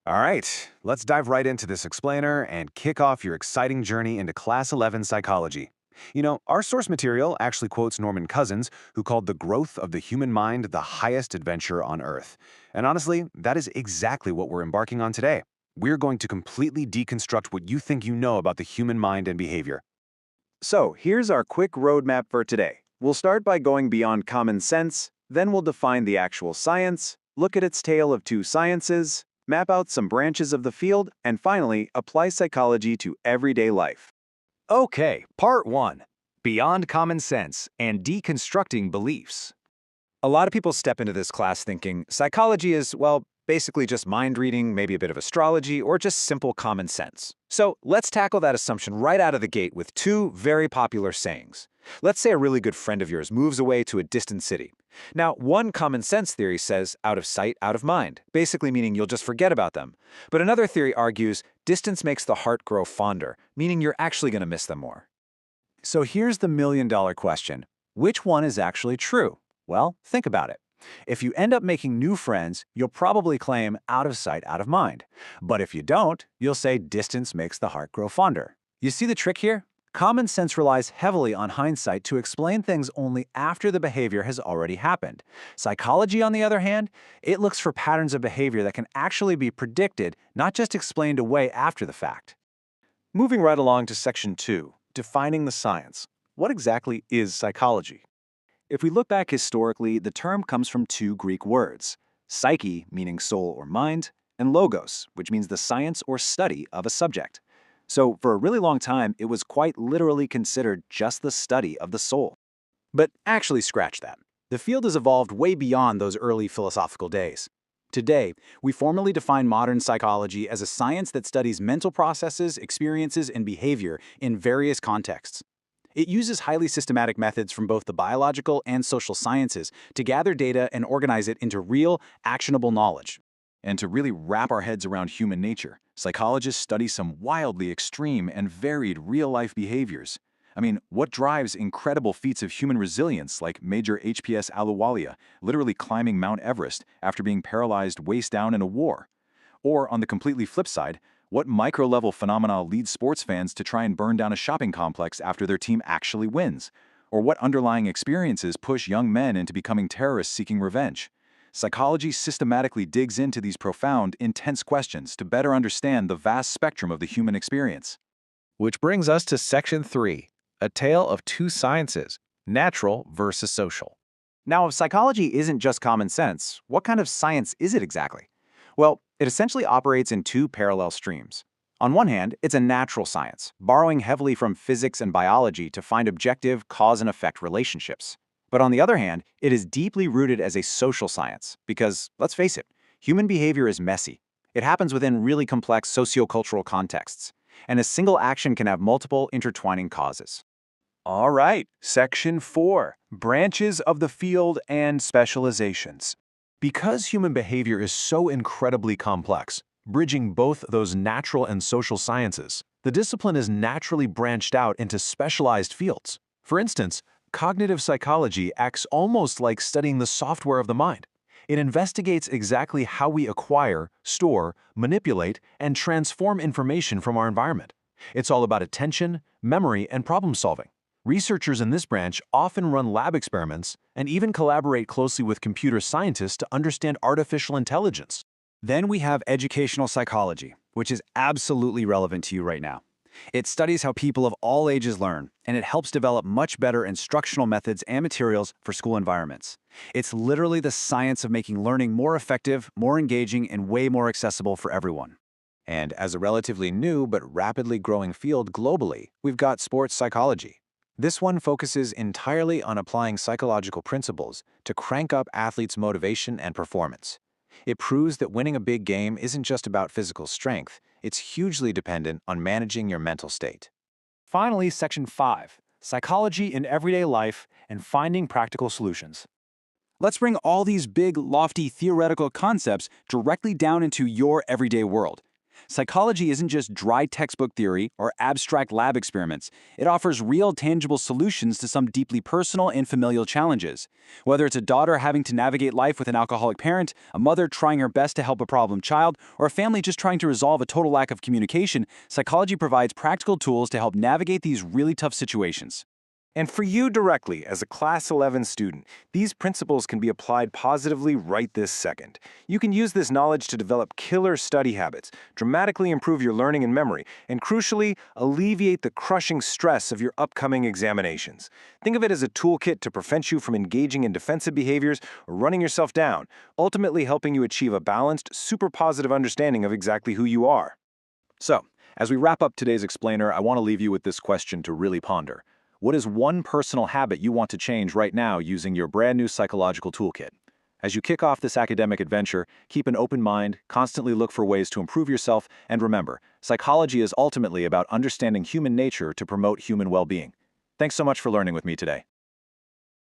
All right, let's dive right into this explainer and kick off your exciting journey into Class 11 psychology. Our source material actually quotes Norman Cousins, who called the growth of the human mind the highest adventure on Earth. And honestly, that is exactly what we're embarking on today. We're going to completely deconstruct what you think you know about the human mind and behavior. So here's our quick roadmap for today. We'll start by going beyond common sense, then we'll define the actual science, look at its tale of two sciences, map out some branches of the field, and finally, apply psychology to everyday life. Okay, Part 1. Beyond Common Sense and Deconstructing Beliefs. A lot of people step into this class thinking psychology is, well, basically just mind reading, maybe a bit of astrology, or just simple common sense. So let's tackle that assumption right out of the gate with two very popular sayings. Let's say a really good friend of yours moves away to a distant city. Now, one common sense theory says out of sight, out of mind, basically meaning you'll just forget about them. But another theory argues distance makes the heart grow fonder, meaning you're actually going to miss them more. So here's the million-dollar question. Which one is actually true? Well, think about it. If you end up making new friends, you'll probably claim out of sight, out of mind. But if you don't, you'll say distance makes the heart grow fonder. You see the trick here? Common sense relies heavily on hindsight to explain things only after the behavior has already happened. Psychology, on the other hand, it looks for patterns of behavior that can actually be predicted, not just explained away after the fact. Moving right along to Section 2, defining the science. What exactly is psychology? If we look back historically, the term comes from two Greek words, psyche, meaning soul or mind, and logos, which means the science or study of a subject. So for a really long time, it was quite literally considered just the study of the soul. But actually scratch that. The field has evolved way beyond those early philosophical days. Today, we formally define modern psychology as a science that studies mental processes, experiences, and behavior in various contexts. It uses highly systematic methods from both the biological and social sciences to gather data and organize it into real, actionable knowledge. And to really wrap our heads around human nature, psychologists study some wildly extreme and varied real-life behaviors. I mean, what drives incredible feats of human resilience like Major HPS Ahluwalia literally climbing Mount Everest after being paralyzed waist down in a war? Or on the completely flip side, what micro-level phenomena lead sports fans to try and burn down a shopping complex after their team actually wins? Or what underlying experiences push young men into becoming terrorists seeking revenge? Psychology systematically digs into these profound, intense questions to better understand the vast spectrum of the human experience. Which brings us to Section 3, a tale of two sciences, natural versus social. Now, if psychology isn't just common sense, what kind of science is it exactly? Well, it essentially operates in two parallel streams. On one hand, it's a natural science, borrowing heavily from physics and biology to find objective cause and effect relationships. But on the other hand, it is deeply rooted as a social science because, let's face it, human behavior is messy. It happens within really complex socio-cultural contexts, and a single action can have multiple intertwining causes. All right, Section 4, branches of the field and specializations. Because human behavior is so incredibly complex, bridging both those natural and social sciences, the discipline is naturally branched out into specialized fields. For instance, cognitive psychology acts almost like studying the software of the mind. It investigates exactly how we acquire, store, manipulate, and transform information from our environment. It's all about attention, memory, and problem solving. Researchers in this branch often run lab experiments and even collaborate closely with computer scientists to understand artificial intelligence. Then we have educational psychology, which is absolutely relevant to you right now. It studies how people of all ages learn, and it helps develop much better instructional methods and materials for school environments. It's literally the science of making learning more effective, more engaging, and way more accessible for everyone. And as a relatively new but rapidly growing field globally, we've got sports psychology. This one focuses entirely on applying psychological principles to crank up athletes' motivation and performance. It proves that winning a big game isn't just about physical strength, it's hugely dependent on managing your mental state. Finally, Section 5, Psychology in Everyday Life and Finding Practical Solutions. Let's bring all these big, lofty theoretical concepts directly down into your everyday world. Psychology isn't just dry textbook theory or abstract lab experiments. It offers real, tangible solutions to some deeply personal and familial challenges. Whether it's a daughter having to navigate life with an alcoholic parent, a mother trying her best to help a problem child, or a family just trying to resolve a total lack of communication, psychology provides practical tools to help navigate these really tough situations. And for you directly, as a Class 11 student, these principles can be applied positively right this second. You can use this knowledge to develop killer study habits, dramatically improve your learning and memory, and crucially, alleviate the crushing stress of your upcoming examinations. Think of it as a toolkit to prevent you from engaging in defensive behaviors or running yourself down, ultimately helping you achieve a balanced, super positive understanding of exactly who you are. So, as we wrap up today's explainer, I want to leave you with this question to really ponder. What is one personal habit you want to change right now using your brand new psychological toolkit? As you kick off this academic adventure, keep an open mind, constantly look for ways to improve yourself, and remember, psychology is ultimately about understanding human nature to promote human well-being. Thanks so much for learning with me today.